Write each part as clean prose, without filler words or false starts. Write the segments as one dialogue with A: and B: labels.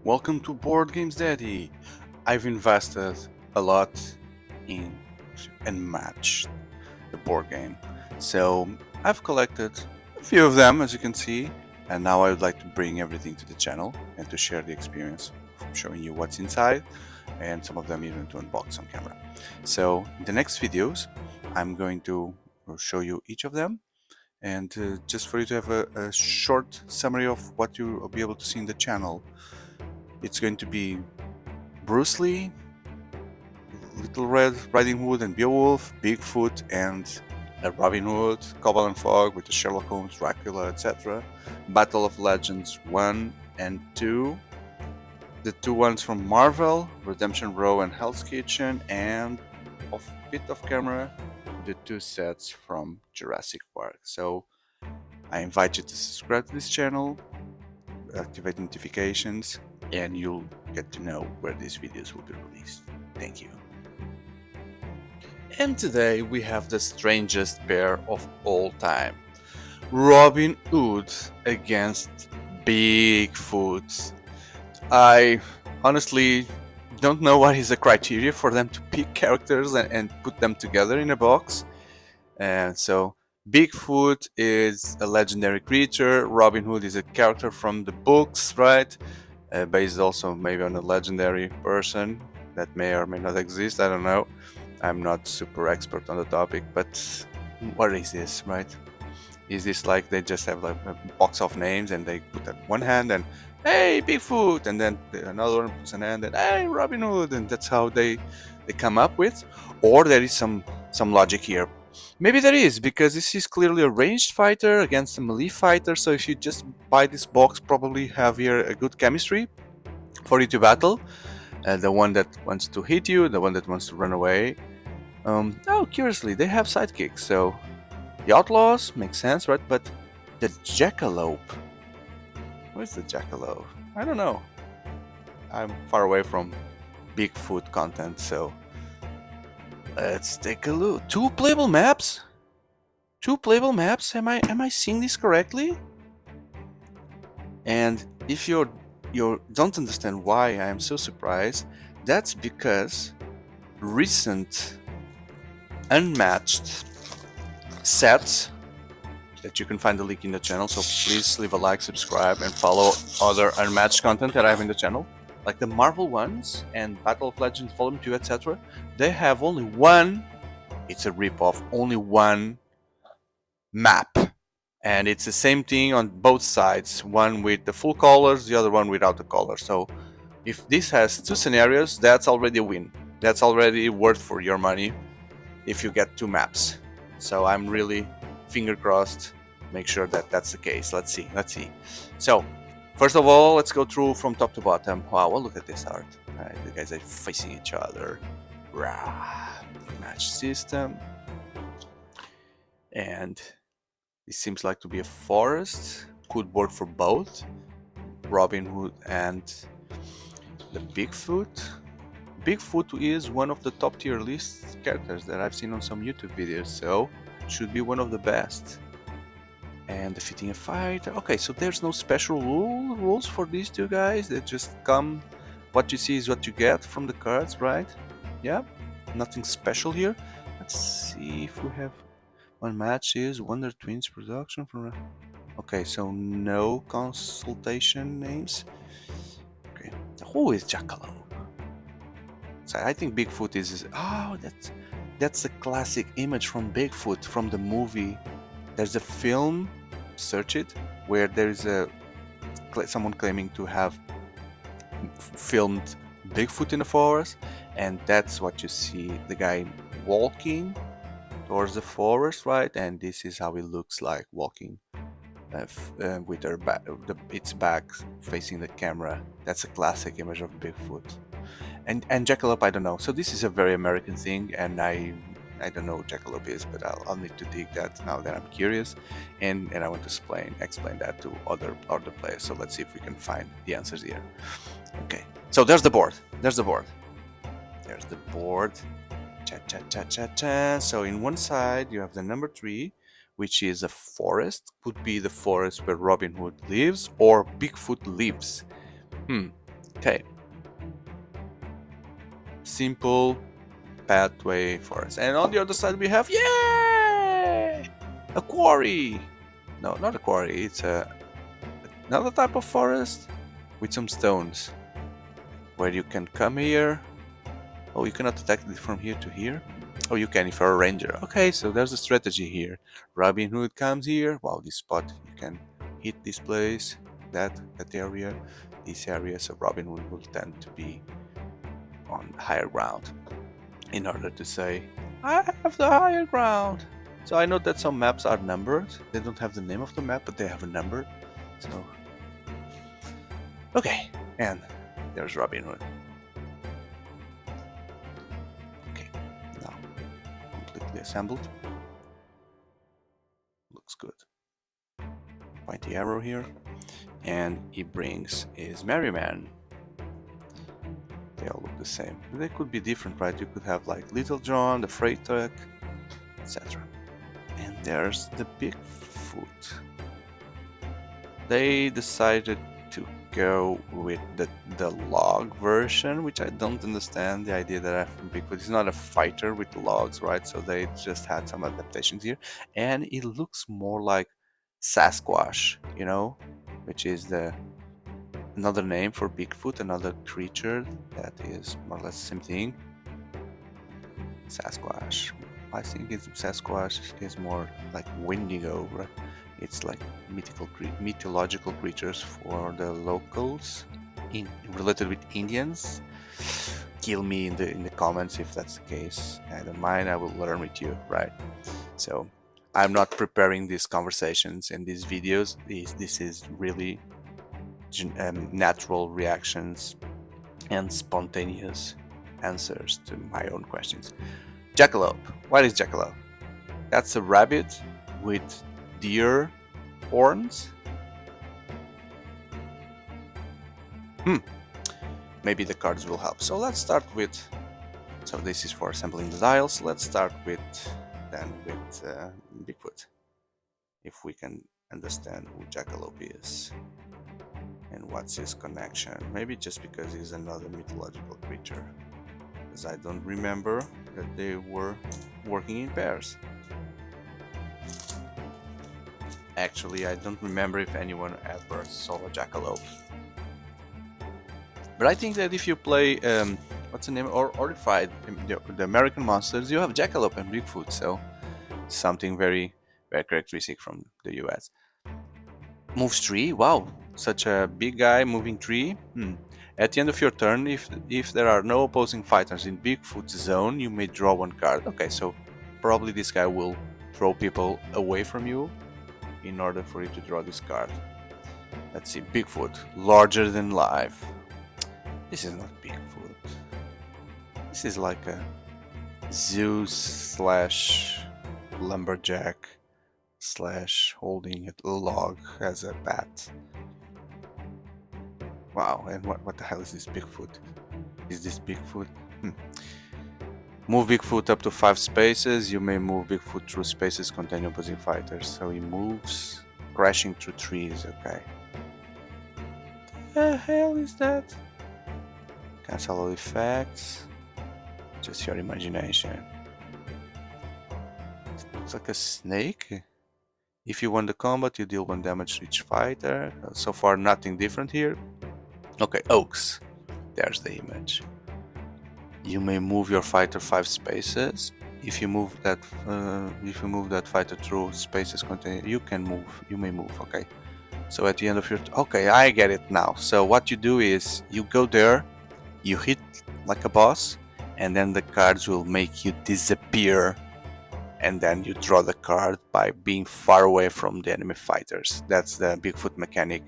A: Welcome to Board Games Daddy. I've invested a lot in Unmatched, the board game. So I've collected a few of them, as you can see, and now I would like to bring everything to the channel and to share the experience, showing you what's inside, and some of them even to unbox on camera. So in the next videos, I'm going to show you each of them, and just for you to have a short summary of what you'll be able to see in the channel. It's going to be Bruce Lee, Little Red Riding Hood and Beowulf, Bigfoot and Robin Hood, Cobalt and Fog with the Sherlock Holmes, Dracula, etc. Battle of Legends 1 and 2. The two ones from Marvel, Redemption Row and Hell's Kitchen, and off bit of camera, the two sets from Jurassic Park. So I invite you to subscribe to this channel, activate notifications, and you'll get to know where these videos will be released. Thank you. And today we have the strangest bear of all time, Robin Hood against Bigfoot. I honestly don't know what is the criteria for them to pick characters and put them together in a box. And so Bigfoot is a legendary creature, Robin Hood is a character from the books, right? Based also maybe on a legendary person that may or may not exist, I don't know. I'm not super expert on the topic, but what is this, right? Is this like they just have like a box of names and they put at one hand and hey Bigfoot, and then another one puts an hand and hey Robin Hood, and that's how they come up with? Or there is some logic here? Maybe there is, because this is clearly a ranged fighter against a melee fighter, so if you just buy this box, probably have here a good chemistry for you to battle. The one that wants to hit you, the one that wants to run away. Oh, curiously, they have sidekicks, so the outlaws makes sense, right? But the Jackalope, where's the Jackalope? I don't know. I'm far away from Bigfoot content, so let's take a look. Two playable maps. Two playable maps. Am I seeing this correctly? And if you don't understand why I am so surprised, that's because recent Unmatched sets that you can find the link in the channel, so please leave a like, subscribe, and follow other Unmatched content that I have in the channel, like the Marvel ones and Battle of Legends Volume 2, etc. They have only one, it's a rip-off, only one map, and it's the same thing on both sides, one with the full colors, the other one without the colors. So if this has two scenarios, that's already a win. That's already worth for your money if you get two maps. So I'm really finger crossed, make sure that that's the case. Let's see. So first of all, let's go through from top to bottom. Wow, well, look at this art. Right, the guys are facing each other. Rah, match system. And this seems like to be a forest. Could work for both Robin Hood and the Bigfoot. Bigfoot is one of the top tier list characters that I've seen on some YouTube videos, so should be one of the best. And defeating a fight. Okay, so there's no special rules for these two guys. They just come. What you see is what you get from the cards, right? Yeah, nothing special here. Let's see if we have one match is Wonder Twins production from. Okay, so no consultation names. Okay, who is Jackalope? So I think Bigfoot is. Oh, that's a classic image from Bigfoot from the movie. There's a film, search it, where there is someone claiming to have filmed Bigfoot in the forest, and that's what you see, the guy walking towards the forest, right? And this is how it looks like walking with its back facing the camera. That's a classic image of Bigfoot. And Jackalope, I don't know. So this is a very American thing, and I don't know what Jackalope is, but I'll need to dig that now that I'm curious, and I want to explain that to other players. So let's see if we can find the answers here. Okay, so there's the board. Cha. So in one side you have the number 3, which is a forest. Could be the forest where Robin Hood lives or Bigfoot lives. Okay. Simple pathway for us. And on the other side we have, yay! A quarry! No, not a quarry, it's another type of forest with some stones. Where you can come here. Oh, you cannot attack it from here to here? Oh, you can if you're a ranger. Okay, so there's a strategy here. Robin Hood comes here. Wow, this spot, you can hit this place, that area, this area, so Robin Hood will tend to be on higher ground in order to say, I have the higher ground. So I know that some maps are numbered. They don't have the name of the map, but they have a number. So, okay, and there's Robin Hood. Okay, now completely assembled. Looks good. Pointy arrow here, and he brings his merryman. They all look the same. They could be different, right? You could have like Little John, the Freight Truck, etc. And there's the Bigfoot. They decided to go with the log version, which I don't understand. The idea that Bigfoot is not a fighter with logs, right? So they just had some adaptations here, and it looks more like Sasquatch, you know, which is another name for Bigfoot, another creature that is more or less the same thing. Sasquatch. I think Sasquatch is more like Wendigo, right? It's like mythological creatures for the locals, related with Indians. Kill me in the comments if that's the case. I don't mind. I will learn with you, right? So I'm not preparing these conversations and these videos. This is really natural reactions and spontaneous answers to my own questions. Jackalope. What is Jackalope? That's a rabbit with deer horns. Maybe the cards will help. So let's start with. So this is for assembling the dials. Let's start with Bigfoot. If we can understand who Jackalope is and what's his connection. Maybe just because he's another mythological creature. Because I don't remember that they were working in pairs. Actually, I don't remember if anyone ever saw a Jackalope. But I think that if you play, what's the name, or fight the American monsters, you have Jackalope and Bigfoot, so something very, very characteristic from the US. Moves tree, wow, such a big guy moving tree. At the end of your turn, if there are no opposing fighters in Bigfoot's zone, you may draw one card. Okay, so probably this guy will throw people away from you in order for you to draw this card. Let's see, Bigfoot, larger than life. This is not Bigfoot. This is like a Zeus / lumberjack / holding a log as a bat. Wow, and what the hell is this Bigfoot? Is this Bigfoot? Move Bigfoot up to 5 spaces. You may move Bigfoot through spaces containing opposing fighters. So he moves, crashing through trees. Okay. The hell is that? Cancel all effects. Just your imagination. It's like a snake. If you won the combat, you deal 1 damage to each fighter. So far, nothing different here. Okay, oaks. There's the image. You may move your fighter 5 spaces. If you move that fighter through spaces containing, you may move. Okay. So at the end of your, okay, I get it now. So what you do is you go there, you hit like a boss, and then the cards will make you disappear, and then you draw the card by being far away from the enemy fighters. That's the Bigfoot mechanic.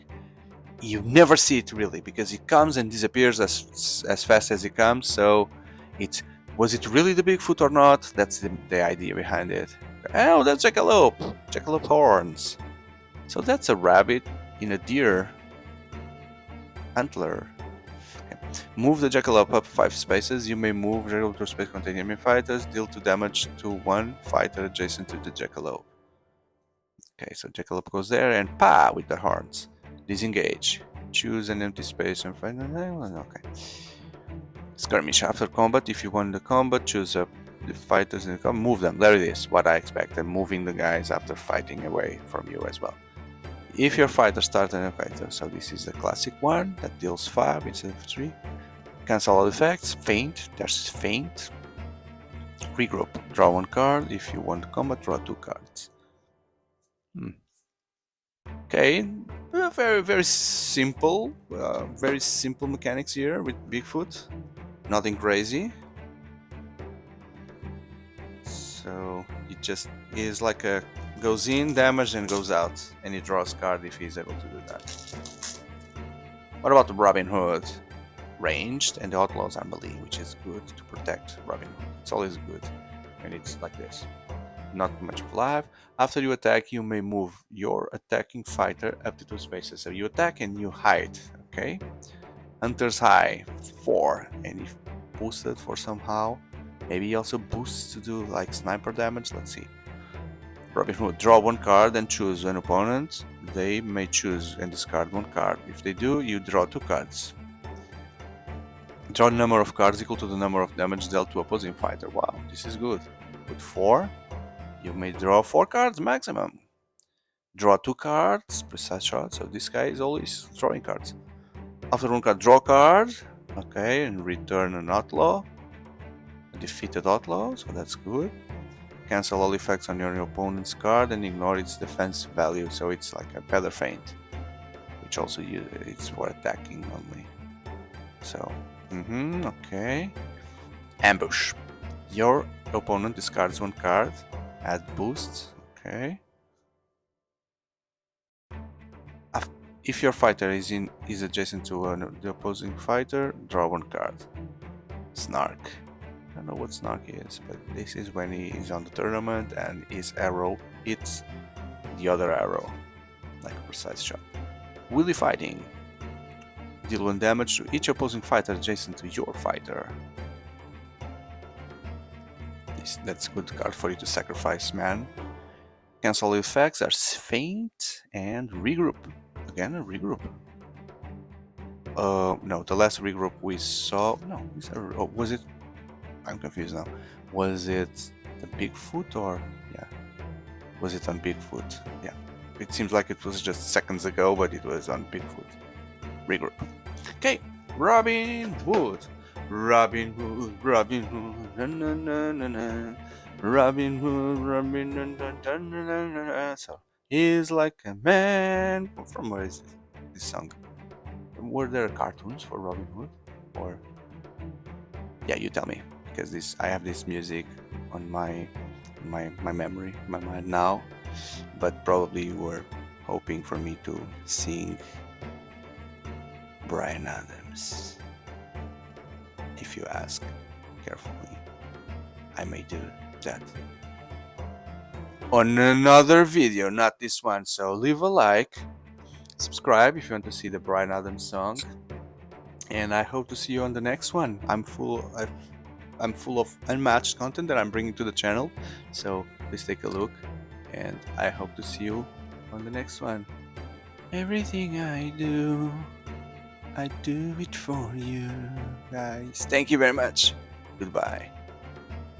A: You never see it really because he comes and disappears as fast as he comes. So was it really the Bigfoot or not? That's the idea behind it. Oh, that's Jackalope horns. So that's a rabbit in a deer antler. Okay. Move the Jackalope up 5 spaces. You may move Jackalope to space containing enemy fighters. Deal 2 damage to 1 fighter adjacent to the Jackalope. Okay, so Jackalope goes there and with the horns. Disengage. Choose an empty space and find an island. Okay. Skirmish after combat. If you want the combat, choose up the fighters in the combat. Move them. There it is. What I expected. Moving the guys after fighting away from you as well. If your fighter starts an fighter, so this is the classic one that deals 5 instead of 3. Cancel all effects. Feint. There's feint. Regroup. Draw 1 card. If you want combat, draw 2 cards. Okay, very simple, very simple mechanics here with Bigfoot. Nothing crazy. So it just is like a goes in, damage, and goes out, and he draws card if he's able to do that. What about the Robin Hood? Ranged, and the outlaws are melee, which is good to protect Robin Hood. It's always good when it's like this. Not much of life. After you attack, you may move your attacking fighter up to 2 spaces. So you attack and you hide. Okay. Hunter's High 4, and if boosted for somehow, maybe he also boosts to do like sniper damage. Let's see. Robin Hood, draw 1 card and choose an opponent. They may choose and discard 1 card. If they do, you draw 2 cards. Draw the number of cards equal to the number of damage dealt to opposing fighter. Wow, this is good. With 4, you may draw 4 cards maximum. Draw 2 cards, precise shot, so this guy is always drawing cards. After 1 card, draw a card, okay, and return an outlaw. A defeated outlaw, so that's good. Cancel all effects on your opponent's card and ignore its defense value, so it's like a better feint, which also it's for attacking only. So, okay. Ambush. Your opponent discards 1 card, add boost, okay. If your fighter is adjacent to the opposing fighter, draw 1 card. Snark. I don't know what Snark is, but this is when he is on the tournament and his arrow hits the other arrow, like a precise shot. Willy Fighting. Deal 1 damage to each opposing fighter adjacent to your fighter. That's a good card for you to sacrifice, man. Cancel effects are Feint and Regroup. Again, a regroup. No, the last regroup we saw. No, was it? I'm confused now. Was it the Bigfoot or yeah? Was it on Bigfoot? Yeah. It seems like it was just seconds ago, but it was on Bigfoot. Regroup. Okay, Robin Hood. Robin Hood, Robin Hood, na na na na na. Robin Hood, Robin Hood, so he's like a man. From where is this song? Were there cartoons for Robin Hood, or yeah, you tell me, because I have this music on my memory, my mind now, but probably you were hoping for me to sing Bryan Adams. If you ask carefully, I may do that on another video, not this one. So leave a like, subscribe if you want to see the Bryan Adams song, and I hope to see you on the next one. I'm full of unmatched content that I'm bringing to the channel, so please take a look, and I hope to see you on the next one. Everything I do it for you guys. Thank you very much. Goodbye.